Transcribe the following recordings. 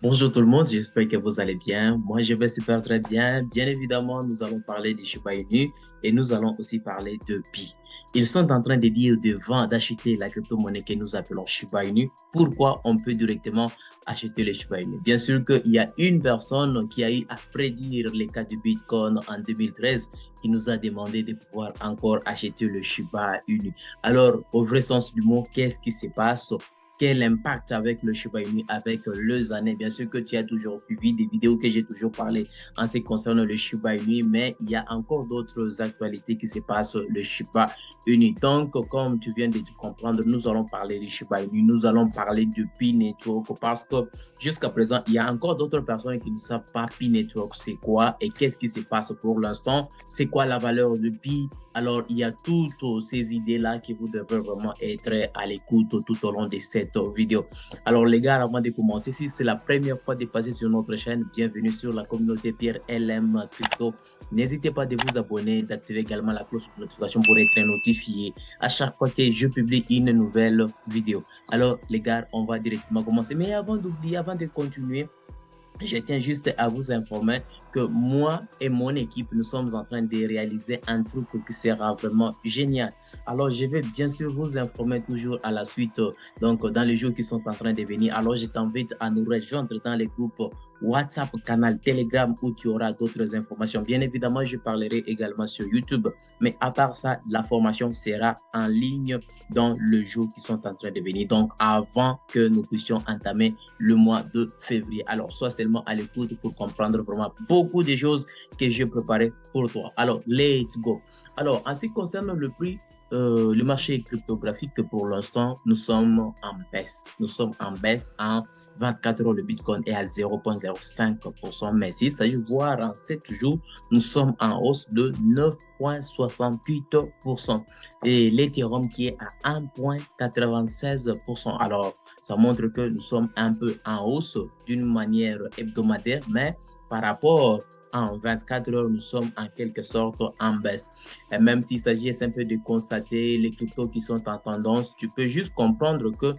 Bonjour tout le monde, j'espère que vous allez bien. Moi, je vais super très bien. Bien évidemment, nous allons parler des Shiba Inu et nous allons aussi parler de Pi. Ils sont en train de dire de vendre, d'acheter la crypto-monnaie que nous appelons Shiba Inu. Pourquoi on peut directement acheter les Shiba Inu? Bien sûr qu'il y a une personne qui a eu à prédire les cas du Bitcoin en 2013 qui nous a demandé de pouvoir encore acheter le Shiba Inu. Alors, au vrai sens du mot, qu'est-ce qui se passe? Quel impact avec le Shiba Inu, avec les années. Bien sûr que tu as toujours suivi des vidéos que j'ai toujours parlé en ce qui concerne le Shiba Inu, mais il y a encore d'autres actualités qui se passent le Shiba Inu. Donc, comme tu viens de comprendre, nous allons parler du Shiba Inu, nous allons parler du Pi Network parce que jusqu'à présent, il y a encore d'autres personnes qui ne savent pas Pi Network c'est quoi et qu'est-ce qui se passe pour l'instant, c'est quoi la valeur de Pi. Alors, il y a toutes ces idées-là que vous devez vraiment être à l'écoute tout au long de cette vidéo. Alors, les gars, avant de commencer, si c'est la première fois de passer sur notre chaîne, bienvenue sur la communauté Pierre LM Crypto. N'hésitez pas de vous abonner, d'activer également la cloche de notification pour être notifié à chaque fois que je publie une nouvelle vidéo. Alors, les gars, on va directement commencer. Mais avant d'oublier, avant de continuer, je tiens juste à vous informer que moi et mon équipe, nous sommes en train de réaliser un truc qui sera vraiment génial. Alors, je vais bien sûr vous informer toujours à la suite, donc dans les jours qui sont en train de venir. Alors, je t'invite à nous rejoindre dans les groupes WhatsApp, canal Telegram où tu auras d'autres informations. Bien évidemment, je parlerai également sur YouTube, mais à part ça, la formation sera en ligne dans le jour qui sont en train de venir. Donc, avant que nous puissions entamer le mois de février. Alors, sois seulement à l'écoute pour comprendre vraiment beaucoup de choses que j'ai préparées pour toi. Alors, let's go. Alors, en ce qui concerne le prix, le marché cryptographique, pour l'instant, nous sommes en baisse. Nous sommes en baisse. En 24 heures, le Bitcoin est à 0,05%. Mais si ça veut voir en 7 jours, nous sommes en hausse de 9,68%. Et l'Ethereum qui est à 1,96%. Alors, ça montre que nous sommes un peu en hausse d'une manière hebdomadaire, mais par rapport en 24 heures, nous sommes en quelque sorte en baisse. Et même s'il s'agit un peu de constater les cryptos qui sont en tendance, tu peux juste comprendre que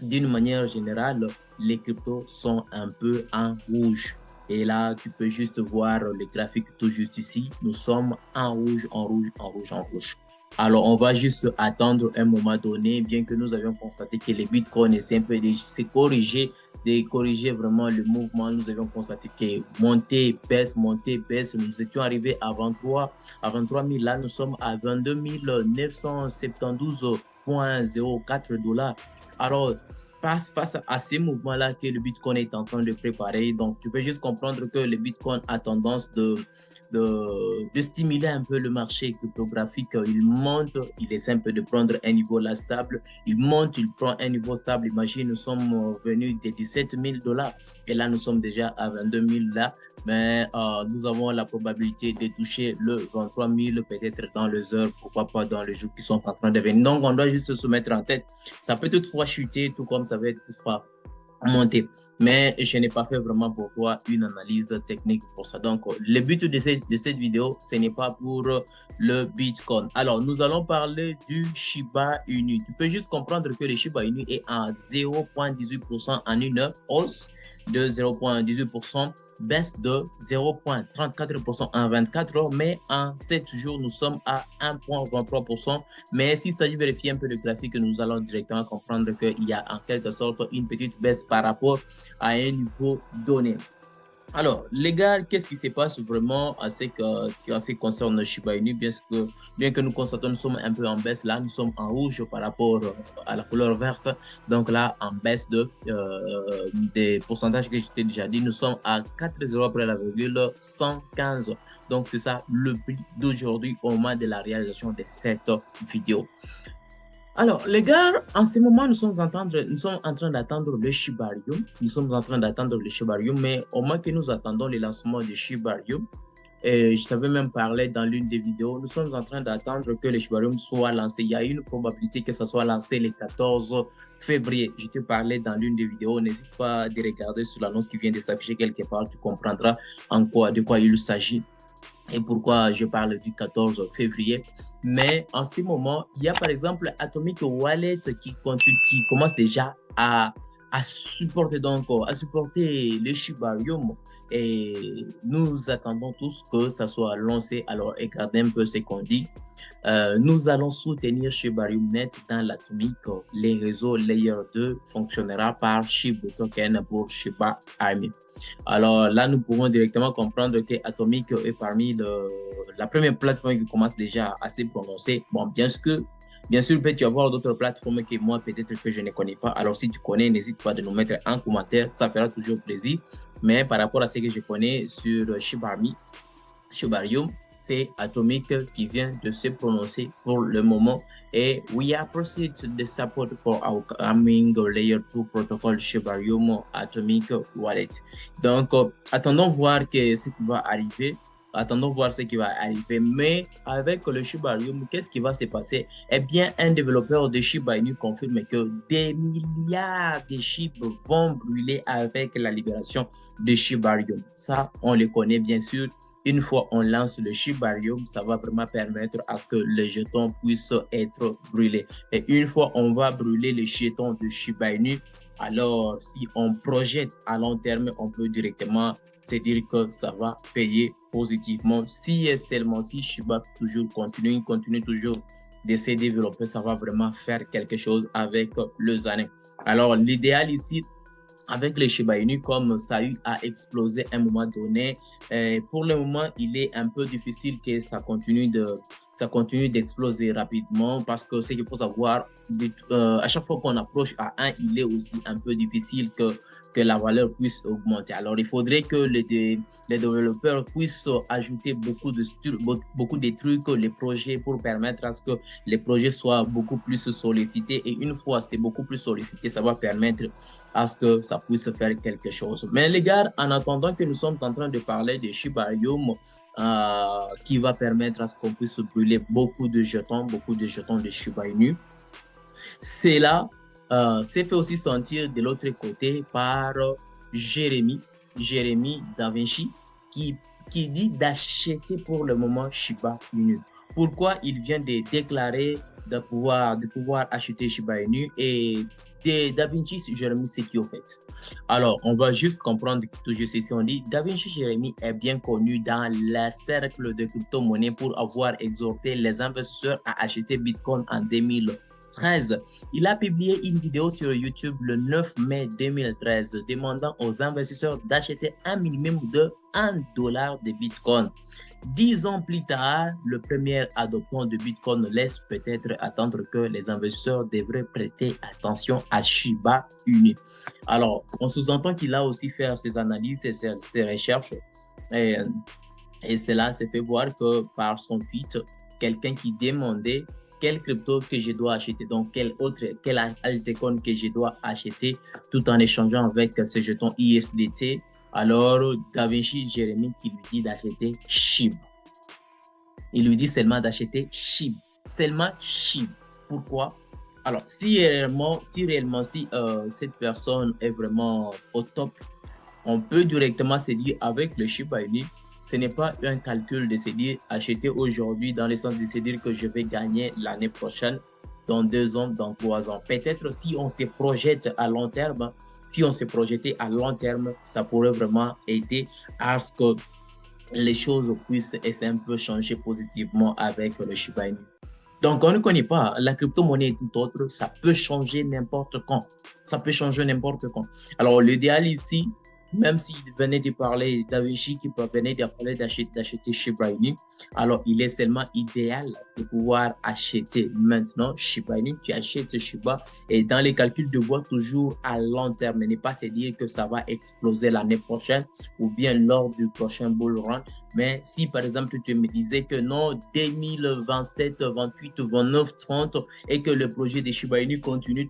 d'une manière générale, les cryptos sont un peu en rouge. Et là, tu peux juste voir le graphique tout juste ici. Nous sommes en rouge, en rouge, en rouge, en rouge. Alors, on va juste attendre un moment donné, bien que nous avions constaté que les bitcoins essaient un peu de corriger vraiment le mouvement. Nous avions constaté que montée, baisse. Nous étions arrivés à 23 000. Là, nous sommes à 22 972,04 dollars. Alors, face à ces mouvements-là que le Bitcoin est en train de préparer, donc tu peux juste comprendre que le Bitcoin a tendance de stimuler un peu le marché cryptographique. Il monte, il essaie un peu de prendre un niveau là stable. Il monte, il prend un niveau stable. Imagine, nous sommes venus de 17 000 dollars et là, nous sommes déjà à 22 000 là. Mais nous avons la probabilité de toucher le 23 000 peut-être dans les heures, pourquoi pas dans les jours qui sont en train de venir. Donc, on doit juste se mettre en tête. Ça peut toutefois chuter, tout comme ça va être toutefois monter. Mais je n'ai pas fait vraiment pour toi une analyse technique pour ça. Donc, le but de cette vidéo, ce n'est pas pour le Bitcoin. Alors, nous allons parler du Shiba Inu. Tu peux juste comprendre que le Shiba Inu est à 0,18% en une heure, hausse de 0,18%, baisse de 0,34% en 24 heures, mais en 7 jours, nous sommes à 1,23%. Mais s'il s'agit de vérifier un peu le graphique, nous allons directement comprendre qu'il y a en quelque sorte une petite baisse par rapport à un niveau donné. Alors, les gars, qu'est-ce qui se passe vraiment en ce qui concerne le Shiba Inu? Bien que nous constatons nous sommes un peu en baisse, là, nous sommes en rouge par rapport à la couleur verte. Donc là, en baisse des pourcentages que je t'ai déjà dit, nous sommes à 4 euros après la virgule 115. Donc, c'est ça le prix d'aujourd'hui au moment de la réalisation de cette vidéo. Alors, les gars, en ce moment, nous sommes en train d'attendre le Shibarium. Nous sommes en train d'attendre le Shibarium, mais au moment que nous attendons le lancement du Shibarium, et je t'avais même parlé dans l'une des vidéos, nous sommes en train d'attendre que le Shibarium soit lancé. Il y a une probabilité que ça soit lancé le 14 février. Je te parlais dans l'une des vidéos. N'hésite pas à regarder sur l'annonce qui vient de s'afficher quelque part. Tu comprendras de quoi il s'agit et pourquoi je parle du 14 février. Mais en ce moment, il y a par exemple Atomic Wallet qui commence déjà à supporter le Shibarium. Et nous attendons tous que ça soit lancé. Alors, regardez un peu ce qu'on dit. Nous allons soutenir ShibaRuMnet dans l'atomique. Les réseaux Layer 2 fonctionnera par SHIB token pour Shiba Army. Alors là, nous pourrons directement comprendre que Atomic est parmi la première plateforme qui commence déjà à se prononcer. Bon, bien sûr, peut y avoir d'autres plateformes que moi, peut-être que je ne connais pas. Alors, si tu connais, n'hésite pas de nous mettre en commentaire. Ça fera toujours plaisir. Mais par rapport à ce que je connais sur Shibarium, c'est Atomic qui vient de se prononcer pour le moment. Et we appreciate the support for our coming Layer 2 protocol Shibarium Atomic Wallet. Donc, attendons voir ce qui va arriver. Attendons voir ce qui va arriver. Mais avec le Shibarium, qu'est-ce qui va se passer? Eh bien, un développeur de Shiba Inu confirme que des milliards de Shib vont brûler avec la libération de Shibarium. Ça, on le connaît bien sûr. Une fois on lance le Shibarium, ça va vraiment permettre à ce que les jetons puissent être brûlés. Et une fois on va brûler les jetons de Shiba Inu, alors si on projette à long terme, on peut directement se dire que ça va payer positivement. Si et seulement si Shiba continue toujours de se développer, ça va vraiment faire quelque chose avec les années. Alors l'idéal ici, avec les Shiba Inu, comme ça a eu à exploser à un moment donné, pour le moment, il est un peu difficile que ça continue d'exploser rapidement parce que ce qu'il faut savoir, à chaque fois qu'on approche à 1, il est aussi un peu difficile que la valeur puisse augmenter. Alors, il faudrait que les développeurs puissent ajouter beaucoup de trucs, les projets, pour permettre à ce que les projets soient beaucoup plus sollicités. Et une fois c'est beaucoup plus sollicité, ça va permettre à ce que ça puisse faire quelque chose. Mais les gars, en attendant que nous sommes en train de parler de Shibarium, qui va permettre à ce qu'on puisse brûler beaucoup de jetons de Shiba Inu, c'est là s'est fait aussi sentir de l'autre côté par Jérémy Da Vinci qui dit d'acheter pour le moment Shiba Inu. Pourquoi il vient de déclarer de pouvoir acheter Shiba Inu et Da Vinci Jérémy, c'est qui au fait? Alors, on va juste comprendre toujours ceci. On dit Da Vinci Jérémy est bien connu dans le cercle de crypto-monnaie pour avoir exhorté les investisseurs à acheter Bitcoin en 2013. Il a publié une vidéo sur YouTube le 9 mai 2013 demandant aux investisseurs d'acheter un minimum de $1 de Bitcoin. 10 ans plus tard, le premier adoptant de Bitcoin laisse peut-être attendre que les investisseurs devraient prêter attention à Shiba Inu. Alors, on sous-entend qu'il a aussi fait ses analyses et ses recherches. Et cela s'est fait voir que par son tweet, quelqu'un qui demandait quelle crypto que je dois acheter, donc quel altcoin que je dois acheter, tout en échangeant avec ce jeton USDT. Alors, Da Vinci Jérémy qui lui dit d'acheter SHIB. Il lui dit seulement d'acheter SHIB. Seulement SHIB. Pourquoi? Alors, si réellement cette personne est vraiment au top, on peut directement se dire avec le Shiba Inu, ce n'est pas un calcul de se dire acheter aujourd'hui dans le sens de se dire que je vais gagner l'année prochaine, dans 2 ans, dans 3 ans. Peut-être si on se projette à long terme, ça pourrait vraiment aider à ce que les choses puissent essayer un peu changer positivement avec le Shiba Inu. Donc, on ne connaît pas la crypto-monnaie et tout autre, ça peut changer n'importe quand. Alors, l'idéal ici, même s'il venait de parler Da Vinci qui venait de parler d'acheter Shiba Inu, alors il est seulement idéal de pouvoir acheter maintenant Shiba Inu. Tu achètes Shiba et dans les calculs de voir toujours à long terme, ne pas se dire que ça va exploser l'année prochaine ou bien lors du prochain bull run. Mais si par exemple tu me disais que non, 2027, 28, 29, 30 et que le projet de Shiba Inu continue,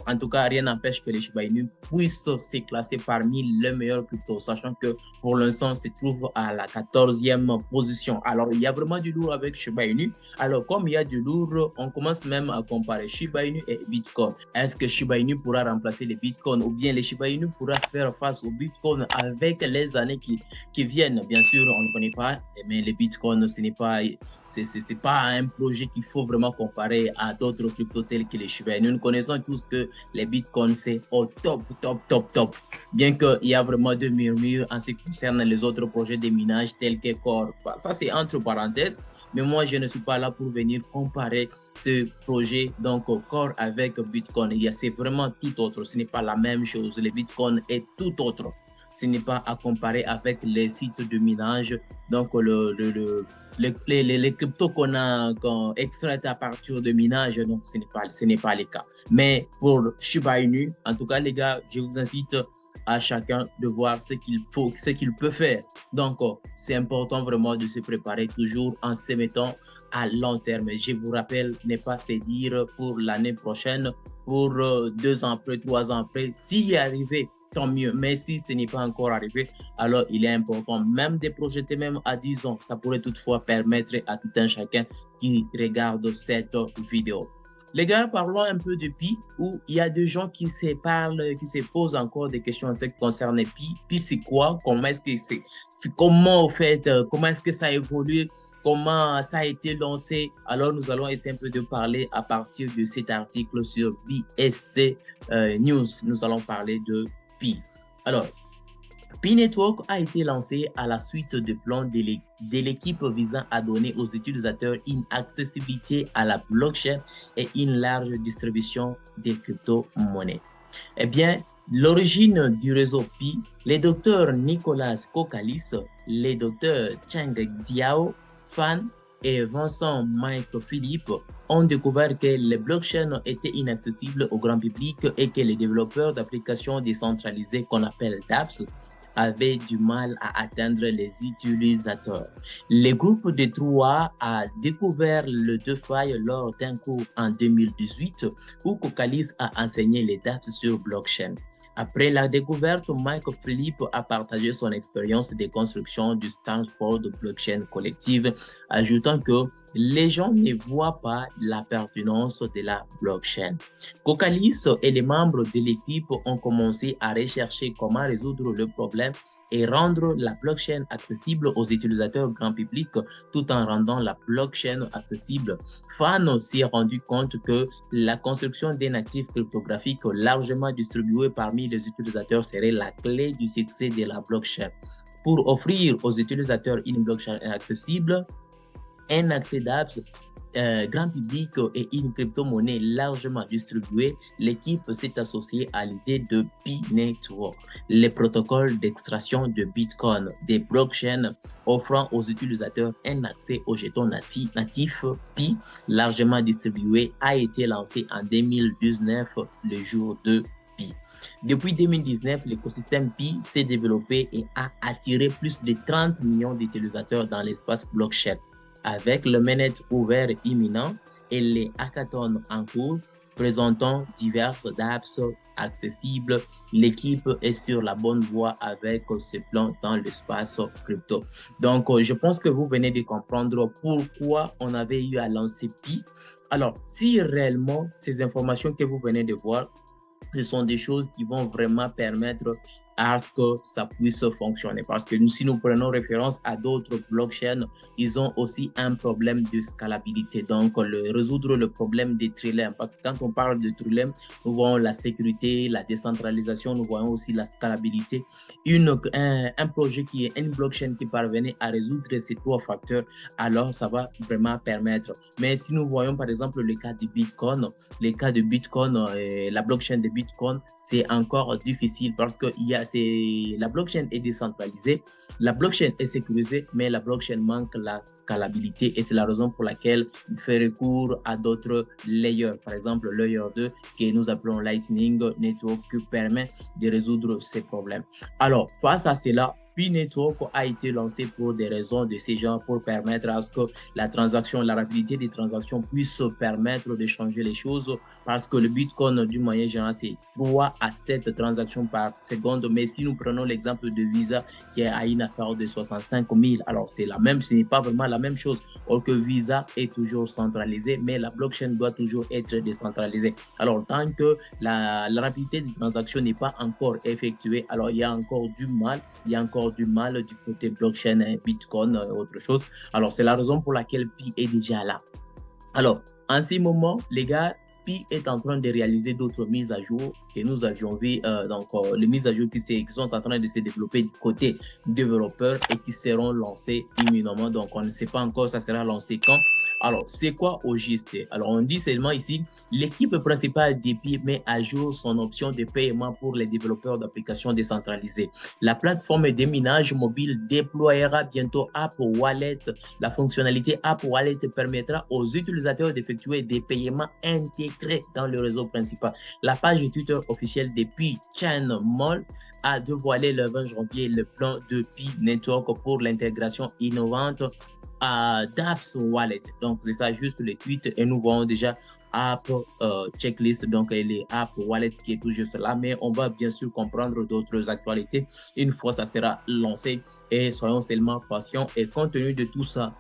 en tout cas rien n'empêche que les Shiba Inu puissent se classer parmi les meilleurs cryptos, sachant que pour l'instant se trouve à la 14e position. Alors il y a vraiment du lourd avec Shiba Inu. Alors comme il y a du lourd, on commence même à comparer Shiba Inu et Bitcoin. Est-ce que Shiba Inu pourra remplacer les Bitcoin ou bien les Shiba Inu pourra faire face au Bitcoin avec les années qui viennent? blockchain, bien sûr, on ne connaît pas, mais le Bitcoin, ce n'est pas, c'est pas un projet qu'il faut vraiment comparer à d'autres cryptos tels que les Shiba Inu. Nous connaissons tous que les Bitcoins, c'est au top, top, top, top. Bien qu'il y a vraiment de murmures en ce qui concerne les autres projets de minage tels que Core. Ça, c'est entre parenthèses, mais moi, je ne suis pas là pour venir comparer ce projet, donc Core avec Bitcoin. C'est vraiment tout autre. Ce n'est pas la même chose. Le Bitcoin est tout autre. Ce n'est pas à comparer avec les sites de minage. Donc, les cryptos qu'on extrait à partir de minage, donc ce n'est pas le cas. Mais pour Shiba Inu, en tout cas, les gars, je vous incite à chacun de voir ce qu'il faut, ce qu'il peut faire. Donc, c'est important vraiment de se préparer toujours en se mettant à long terme. Je vous rappelle, ne pas se dire pour l'année prochaine, pour 2 ans après, 3 ans après, s'il y est arrivé, tant mieux. Mais si ce n'est pas encore arrivé, alors il est important même de projeter même à 10 ans. Ça pourrait toutefois permettre à tout un chacun qui regarde cette vidéo. Les gars, parlons un peu de Pi, où il y a des gens qui se parlent, qui se posent encore des questions en ce qui concerne Pi. Pi, c'est quoi? Comment est-ce que comment, au fait, comment est-ce que ça évolue? Comment ça a été lancé? Alors, nous allons essayer un peu de parler à partir de cet article sur BSC News. Nous allons parler de Pi. Alors, Pi Network a été lancé à la suite de plans de l'équipe visant à donner aux utilisateurs une accessibilité à la blockchain et une large distribution des crypto-monnaies. Eh bien, l'origine du réseau Pi, les docteurs Nicolas Kokalis, les docteurs Cheng Diao, Fan et Vincent Mike Philippe ont découvert que les blockchains étaient inaccessibles au grand public et que les développeurs d'applications décentralisées qu'on appelle dApps avaient du mal à atteindre les utilisateurs. Le groupe de Trois a découvert le DeFi lors d'un cours en 2018 où Kokalis a enseigné les dApps sur blockchain. Après la découverte, Mike Philippe a partagé son expérience de construction du Stanford Blockchain Collective, ajoutant que les gens ne voient pas la pertinence de la blockchain. Kokalis et les membres de l'équipe ont commencé à rechercher comment résoudre le problème et rendre la blockchain accessible aux utilisateurs grand public tout en rendant la blockchain accessible. Fan s'est rendu compte que la construction des natifs cryptographiques largement distribués parmi les utilisateurs serait la clé du succès de la blockchain. Pour offrir aux utilisateurs une blockchain accessible, un accès d'apps grand public et une crypto-monnaie largement distribuée, l'équipe s'est associée à l'idée de Pi Network, le protocole d'extraction de Bitcoin des blockchains offrant aux utilisateurs un accès aux jetons natifs Pi largement distribués a été lancé en 2019, le jour de Pi. Depuis 2019, l'écosystème Pi s'est développé et a attiré plus de 30 millions d'utilisateurs dans l'espace blockchain. Avec le mainnet ouvert imminent et les hackathons en cours présentant diverses apps accessibles, l'équipe est sur la bonne voie avec ce plan dans l'espace crypto. Donc, je pense que vous venez de comprendre pourquoi on avait eu à lancer Pi. Alors, si réellement ces informations que vous venez de voir, ce sont des choses qui vont vraiment permettre à ce que ça puisse fonctionner. Parce que si nous prenons référence à d'autres blockchains, ils ont aussi un problème de scalabilité. Donc, résoudre le problème des trilèmes. Parce que quand on parle de trilèmes, nous voyons la sécurité, la décentralisation, nous voyons aussi la scalabilité. Un projet qui est une blockchain qui parvenait à résoudre ces 3 facteurs, alors ça va vraiment permettre. Mais si nous voyons par exemple le cas du Bitcoin, la blockchain de Bitcoin, c'est encore difficile parce que la blockchain est décentralisée, la blockchain est sécurisée, mais la blockchain manque la scalabilité et c'est la raison pour laquelle il fait recours à d'autres layers. Par exemple, le layer 2 que nous appelons Lightning Network qui permet de résoudre ces problèmes. Alors, face à cela, Pi Network a été lancé pour des raisons de ces genres, pour permettre à ce que la rapidité des transactions puisse permettre de changer les choses, parce que le Bitcoin, du moyen général, c'est 3 à 7 transactions par seconde. Mais si nous prenons l'exemple de Visa, qui a une affaire de 65 000, alors c'est la même, ce n'est pas vraiment la même chose. Or que Visa est toujours centralisé, mais la blockchain doit toujours être décentralisée. Alors, tant que la rapidité des transactions n'est pas encore effectuée, alors il y a encore du mal, il y a encore encore du mal du côté blockchain, Bitcoin et autre chose. Alors, c'est la raison pour laquelle Pi est déjà là. Alors, en ce moment, les gars, Pi est en train de réaliser d'autres mises à jour que nous avions vues. Les mises à jour qui sont en train de se développer du côté développeur et qui seront lancées imminemment. Donc, on ne sait pas encore ça sera lancé quand. Alors, c'est quoi au juste? Alors, on dit seulement ici, l'équipe principale d'Pi met à jour son option de paiement pour les développeurs d'applications décentralisées. La plateforme de minage mobile déploiera bientôt App Wallet. La fonctionnalité App Wallet permettra aux utilisateurs d'effectuer des paiements intégrés dans le réseau principal. La page Twitter officielle de Pi Chain Mall a dévoilé le 20 janvier le plan de Pi Network pour l'intégration innovante d'Apps Wallet. Donc, c'est ça, juste les tweets. Et nous voyons déjà App Checklist, donc les App Wallet qui est tout juste là. Mais on va bien sûr comprendre d'autres actualités une fois ça sera lancé. Et soyons seulement patients. Et compte tenu de tout ça,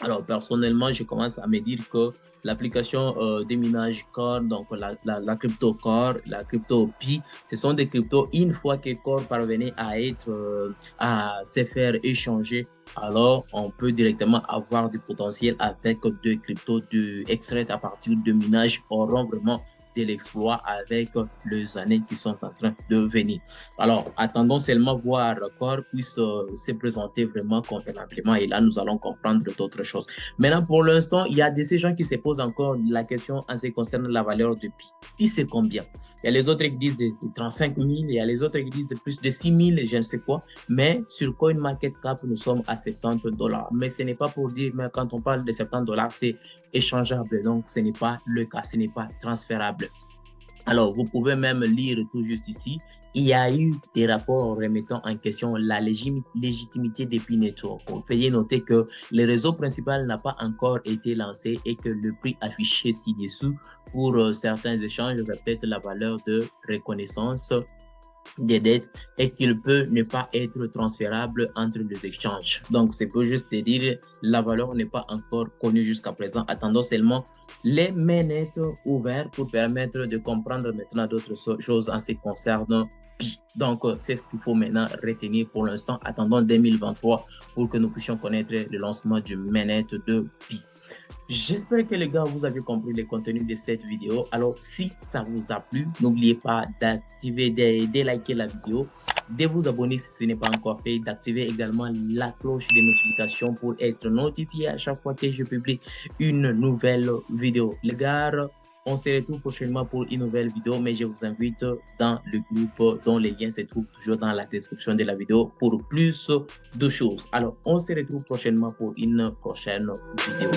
alors personnellement, je commence à me dire que l'application des minages Core, donc la crypto Core, la crypto Pi, ce sont des cryptos. Une fois que Core parvenait à se faire échanger, alors on peut directement avoir du potentiel avec deux cryptos extraits à partir de minages auront vraiment de l'exploit avec les années qui sont en train de venir. Alors, attendons seulement voir Core puisse se présenter vraiment convenablement et là, nous allons comprendre d'autres choses. Maintenant, pour l'instant, il y a de ces gens qui se posent encore la question en ce qui concerne la valeur de Pi. Pi, c'est combien? Il y a les autres qui disent c'est 35 000, il y a les autres qui disent plus de 6 000, je ne sais quoi. Mais sur CoinMarketCap, nous sommes à 70 $. Mais ce n'est pas pour dire, mais quand on parle de 70 $, c'est échangeable. Donc, ce n'est pas le cas, ce n'est pas transférable. Alors, vous pouvez même lire tout juste ici. Il y a eu des rapports remettant en question la légitimité des Pi Network. Veuillez noter que le réseau principal n'a pas encore été lancé et que le prix affiché ci-dessous pour certains échanges reflète la valeur de reconnaissance des dettes et qu'il peut ne pas être transférable entre les échanges. Donc, c'est pour juste dire la valeur n'est pas encore connue jusqu'à présent. Attendons seulement les mainnets ouverts pour permettre de comprendre maintenant d'autres choses en ce qui concerne Pi. Donc, c'est ce qu'il faut maintenant retenir pour l'instant. Attendons 2023 pour que nous puissions connaître le lancement du mainnet de Pi. J'espère que les gars, vous avez compris le contenu de cette vidéo. Alors, si ça vous a plu, n'oubliez pas d'activer, de liker la vidéo, de vous abonner si ce n'est pas encore fait, d'activer également la cloche de notification pour être notifié à chaque fois que je publie une nouvelle vidéo. Les gars, on se retrouve prochainement pour une nouvelle vidéo, mais je vous invite dans le groupe dont les liens se trouvent toujours dans la description de la vidéo pour plus de choses. Alors, on se retrouve prochainement pour une prochaine vidéo.